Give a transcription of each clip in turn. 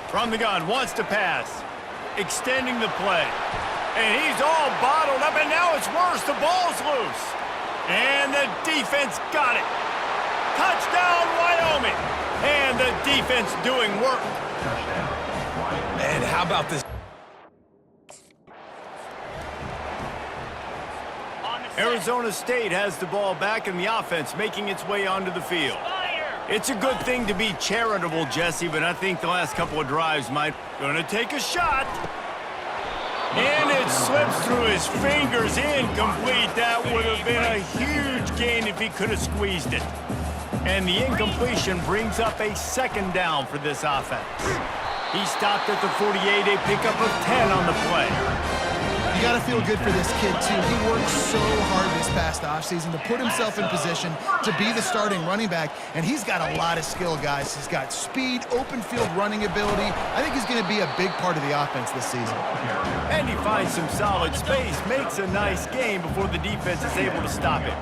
From the gun, wants to pass. Extending the play. And he's all bottled up, and now it's worse. The ball's loose. And the defense got it. Touchdown, Wyoming. And the defense doing work. Man, how about this? Arizona State has the ball back in the offense, making its way onto the field. It's a good thing to be charitable, Jesse, but I think the last couple of drives might... Gonna take a shot. And it slips through his fingers, incomplete. That would have been a huge gain if he could have squeezed it. And the incompletion brings up a second down for this offense. He stopped at the 48, a pickup of 10 on the play. You got to feel good for this kid, too. He worked so hard this past offseason to put himself in position to be the starting running back, and he's got a lot of skill, guys. He's got speed, open field running ability. I think he's going to be a big part of the offense this season. And he finds some solid space, makes a nice game before the defense is able to stop it.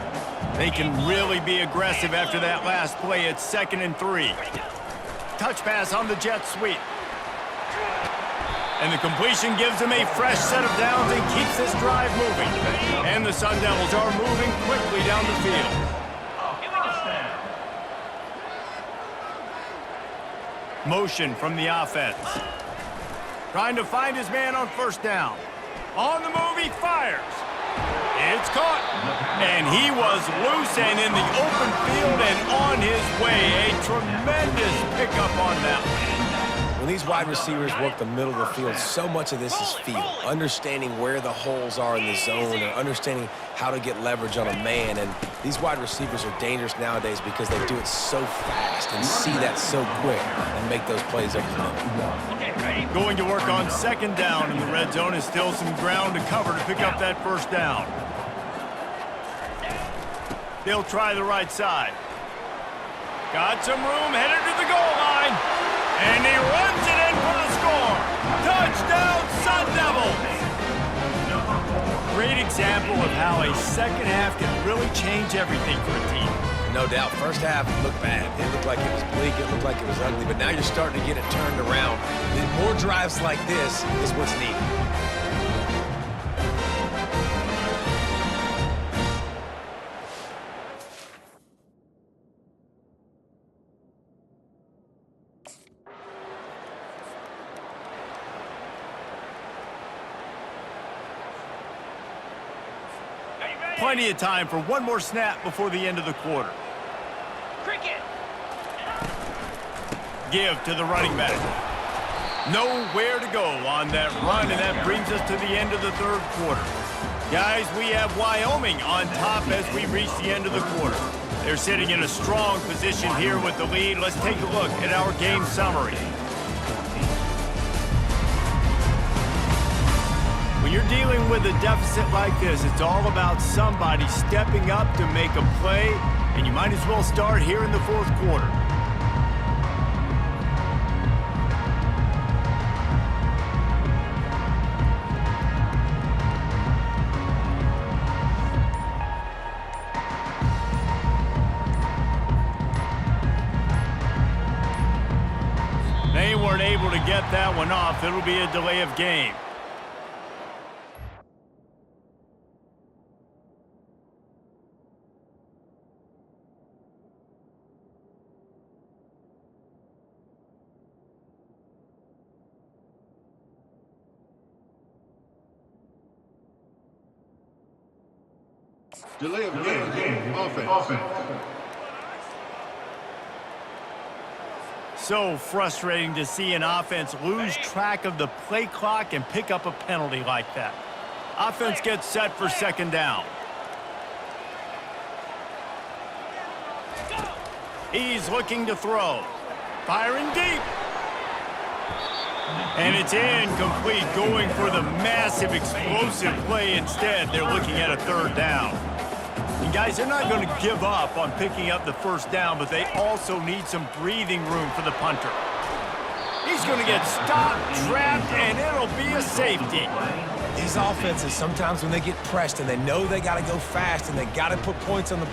They can really be aggressive after that last play. It's 2nd and 3. Touch pass on the jet sweep. And the completion gives him a fresh set of downs and keeps this drive moving. And the Sun Devils are moving quickly down the field. Motion from the offense. Trying to find his man on first down. On the move, he fires. It's caught. And he was loose and in the open field and on his way. A tremendous pickup on that one. When these wide receivers work the middle of the field, so much of this is feel. Understanding where the holes are in the zone or understanding how to get leverage on a man. And these wide receivers are dangerous nowadays because they do it so fast and see that so quick and make those plays over the middle. Going to work on 2nd down in the red zone is still some ground to cover to pick up that first down. They'll try the right side. Got some room, headed to the goal line. And he runs it in for the score. Touchdown, Sun Devils! Great example of how a second half can really change everything for a team. No doubt, first half looked bad. It looked like it was bleak, it looked like it was ugly, but now you're starting to get it turned around. More drives like this is what's needed. Plenty of time for one more snap before the end of the quarter. Cricket. Give to the running back. Nowhere to go on that run, and that brings us to the end of the 3rd quarter. Guys, we have Wyoming on top as we reach the end of the quarter. They're sitting in a strong position here with the lead. Let's take a look at our game summary. When you're dealing with a deficit like this, it's all about somebody stepping up to make a play, and you might as well start here in the 4th quarter. They weren't able to get that one off. It'll be a delay of game. Delay of game. Offense. So frustrating to see an offense lose track of the play clock and pick up a penalty like that. Offense gets set for 2nd down. He's looking to throw. Firing deep. And it's incomplete, going for the massive explosive play instead. They're looking at a 3rd down. And guys, they're not going to give up on picking up the 1st down, but they also need some breathing room for the punter. He's going to get stopped, trapped, and it'll be a safety. These offenses, sometimes when they get pressed and they know they got to go fast and they got to put points on the...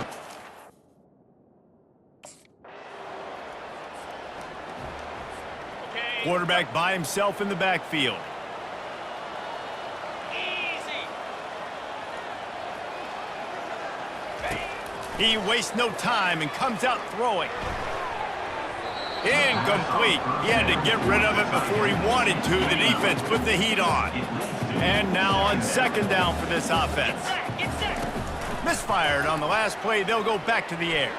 Quarterback by himself in the backfield. He wastes no time and comes out throwing. Incomplete. He had to get rid of it before he wanted to. The defense put the heat on. And now on second down for this offense. Misfired on the last play. They'll go back to the air.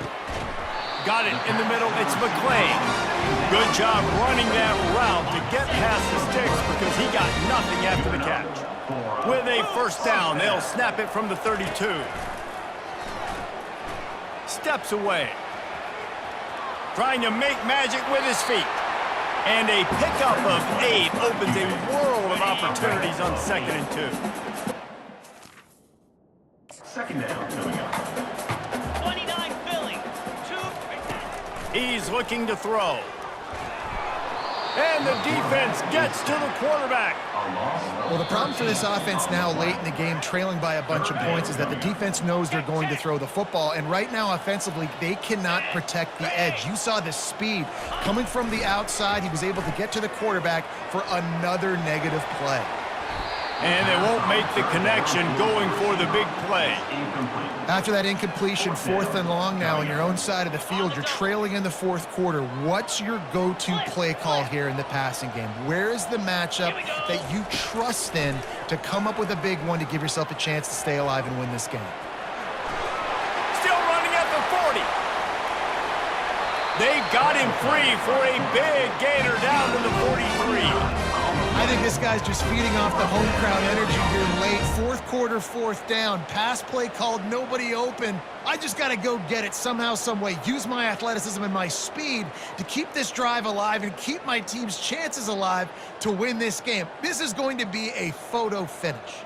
Got it in the middle. It's McClain. Good job running that route to get past the sticks because he got nothing after the catch. With a first down, they'll snap it from the 32. Steps away. Trying to make magic with his feet. And a pickup of 8 opens a world of opportunities on 2nd and 2. Second down coming up. 29 Philly. 2. He's looking to throw. And the defense gets to the quarterback. Well, the problem for this offense now late in the game, trailing by a bunch of points, is that the defense knows they're going to throw the football. And right now, offensively, they cannot protect the edge. You saw the speed coming from the outside. He was able to get to the quarterback for another negative play. And they won't make the connection going for the big play. After that incompletion, 4th and long now on your own side of the field, you're trailing in the 4th quarter. What's your go-to play call here in the passing game? Where is the matchup that you trust in to come up with a big one to give yourself a chance to stay alive and win this game? Still running at the 40. They got him free for a big gainer down to the 43. I think this guy's just feeding off the home crowd energy here late. 4th quarter, 4th down. Pass play called, nobody open. I just got to go get it somehow, some way. Use my athleticism and my speed to keep this drive alive and keep my team's chances alive to win this game. This is going to be a photo finish.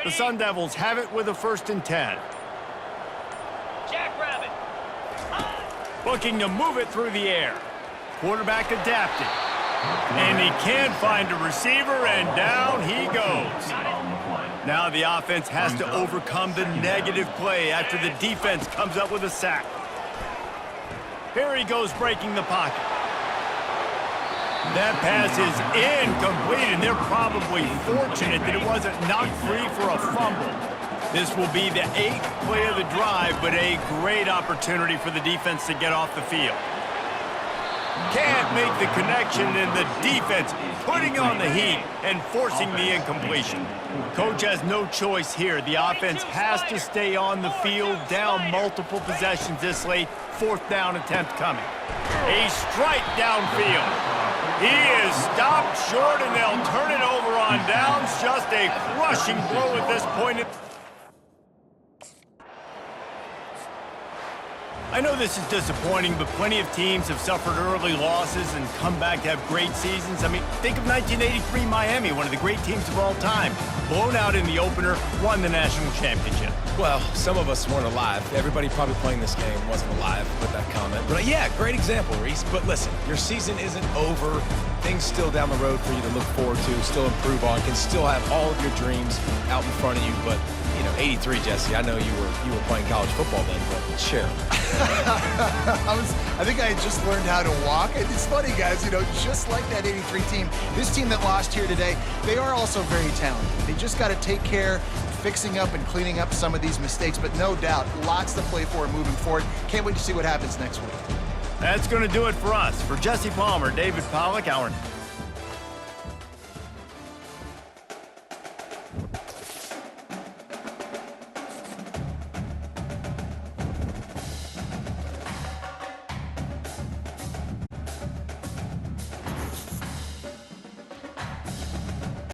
The Sun Devils have it with a 1st and 10. Jackrabbit. Looking to move it through the air. Quarterback adapting. And he can't find a receiver, and down he goes. Now the offense has to overcome the negative play after the defense comes up with a sack. Here he goes breaking the pocket. That pass is incomplete, and they're probably fortunate that it wasn't knocked free for a fumble. This will be the 8th play of the drive, but a great opportunity for the defense to get off the field. Can't make the connection, and the defense putting on the heat and forcing the incompletion. Coach has no choice here. The offense has to stay on the field, down multiple possessions this late. 4th down attempt coming. A strike downfield. He is stopped short, and they'll turn it over on downs. Just a crushing blow at this point. I know this is disappointing, but plenty of teams have suffered early losses and come back to have great seasons. I mean, think of 1983 Miami, one of the great teams of all time. Blown out in the opener, won the national championship. Well, some of us weren't alive. Everybody probably playing this game wasn't alive with that comment. But yeah, great example, Reese. But listen, your season isn't over. Things still down the road for you to look forward to, still improve on, can still have all of your dreams out in front of you. But, you know, 83, Jesse, I know you were playing college football then, but share. I think I had just learned how to walk. And it's funny, guys, you know, just like that 83 team, this team that lost here today, they are also very talented. They just got to take care of fixing up and cleaning up some of these mistakes, but no doubt, lots to play for moving forward. Can't wait to see what happens next week. That's going to do it for us. For Jesse Palmer, David Pollack, our